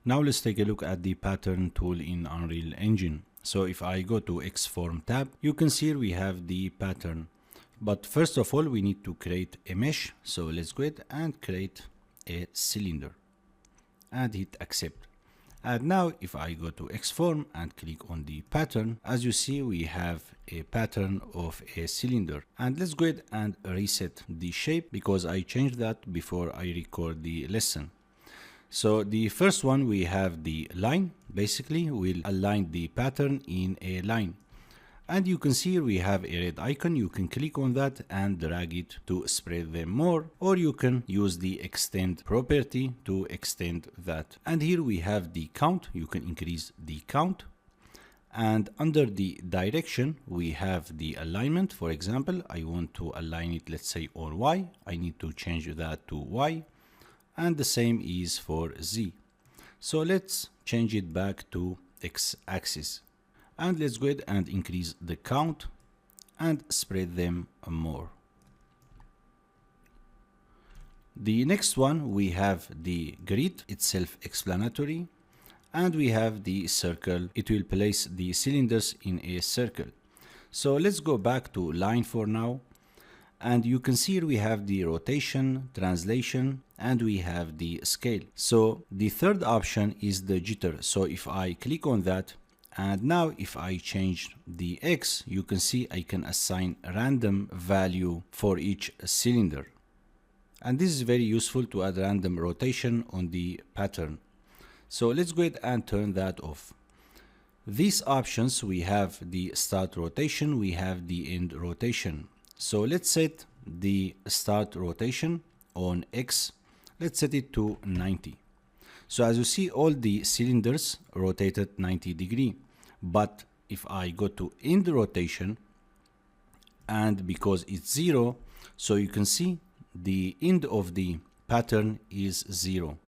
Now let's take a look at the pattern tool in Unreal Engine. So if I go to Xform tab, you can see we have the pattern. But first of all, we need to create a mesh. So let's go ahead and create a cylinder and hit accept. And now if I go to Xform and click on the pattern, as you see, we have a pattern of a cylinder. And let's go ahead and reset the shape because I changed that before I record the lesson. So the first one, we have the line. Basically, we'll align the pattern in a line. And you can see we have a red icon. You can click on that and drag it to spread them more, or you can use the extend property to extend that. And here we have the count. You can increase the count. And under the direction, we have the alignment. For example, I want to align it, let's say on Y. I need to change that to Y. And the same is for Z. So let's change it back to X axis. And let's go ahead and increase the count and spread them more. The next one, we have the grid, it's self-explanatory, and we have the circle. It will place the cylinders in a circle. So let's go back to line for now. And you can see we have the rotation, translation, and we have the scale. So the third option is the jitter. So if I click on that, and now if I change the X, you can see I can assign a random value for each cylinder. And this is very useful to add random rotation on the pattern. So let's go ahead and turn that off. These options, we have the start rotation, we have the end rotation. So let's set the start rotation on X. Let's set it to 90. So as you see, all the cylinders rotated 90 degrees. But if I go to end rotation, and because it's 0, so you can see the end of the pattern is 0.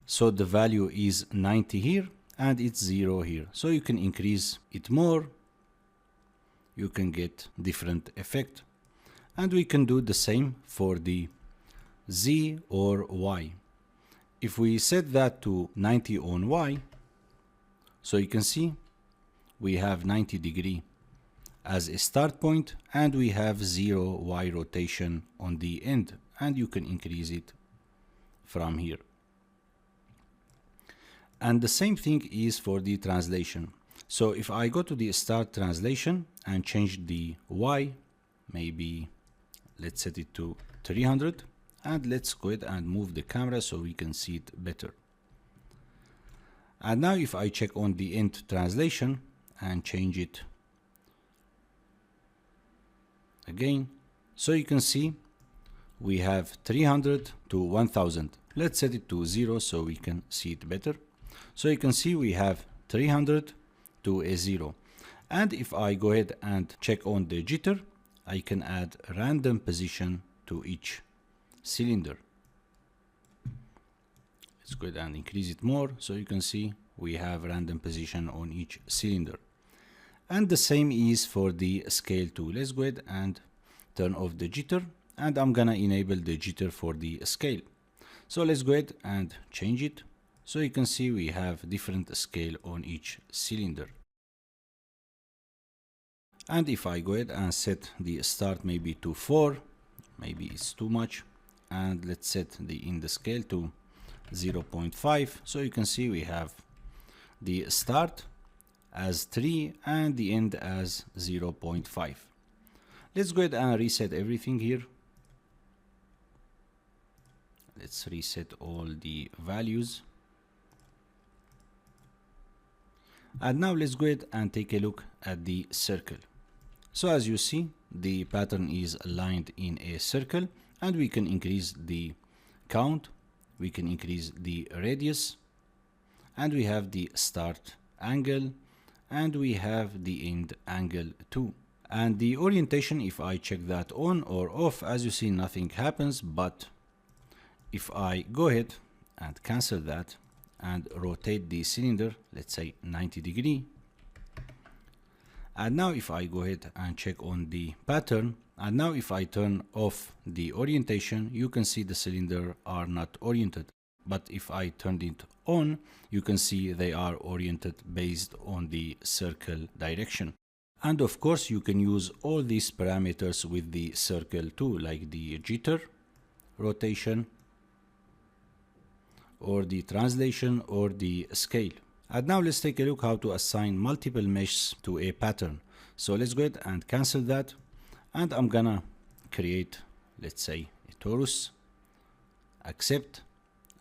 So the value is 90 here and it's 0 here. So you can increase it more. You can get different effect. And we can do the same for the Z or Y. If we set that to 90 on Y, so you can see we have 90 degree as a start point and we have 0 Y rotation on the end, and you can increase it from here. And the same thing is for the translation. So if I go to the start translation and change the Y, maybe let's set it to 300, and let's go ahead and move the camera so we can see it better. And now if I check on the end translation and change it again, so you can see we have 300 to 1000. Let's set it to 0 so we can see it better. So you can see we have 300 to a 0. And if I go ahead and check on the jitter, I can add a random position to each cylinder. Let's go ahead and increase it more so you can see we have random position on each cylinder. And the same is for the scale too. Let's go ahead and turn off the jitter, and I'm gonna enable the jitter for the scale. So let's go ahead and change it so you can see we have different scale on each cylinder. And if I go ahead and set the start maybe to 4, maybe it's too much, and let's set the in the scale to 0.5, so you can see we have the start as 3 and the end as 0.5. Let's go ahead and reset everything here. Let's reset all the values. And now let's go ahead and take a look at the circle. So as you see, the pattern is aligned in a circle, and we can increase the count, we can increase the radius, and we have the start angle, and we have the end angle too. And the orientation, if I check that on or off, as you see, nothing happens. But if I go ahead and cancel that and rotate the cylinder, let's say 90 degree, and now if I go ahead and check on the pattern, and now if I turn off the orientation, you can see the cylinder are not oriented. but if I turned it on, you can see they are oriented based on the circle direction. And of course, you can use all these parameters with the circle too, like the jitter, rotation, or the translation, or the scale. And now let's take a look how to assign multiple meshes to a pattern. So let's go ahead and cancel that. And I'm gonna create, let's say, a torus, accept,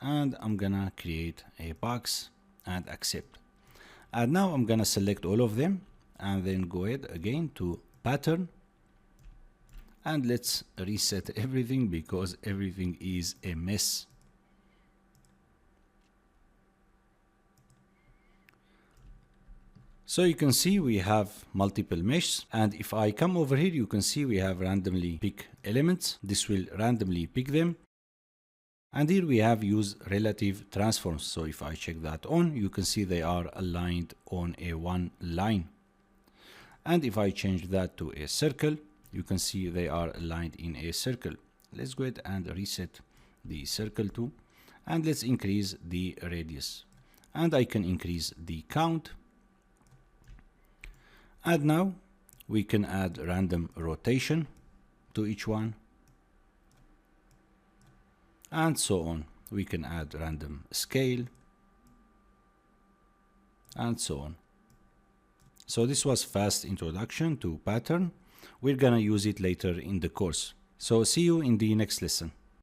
and I'm gonna create a box and accept. And now I'm gonna select all of them and then go ahead again to pattern, and let's reset everything because everything is a mess. So you can see we have multiple meshes, and if I come over here, you can see we have randomly pick elements. This will randomly pick them. And here we have use relative transforms. So if I check that on, you can see they are aligned on a one line. And if I change that to a circle, you can see they are aligned in a circle. Let's go ahead and reset the circle too. And let's increase the radius. And I can increase the count. And now we can add random rotation to each one. And so on. We can add random scale. And so on. So this was fast introduction to pattern. We're gonna use it later in the course. So see you in the next lesson.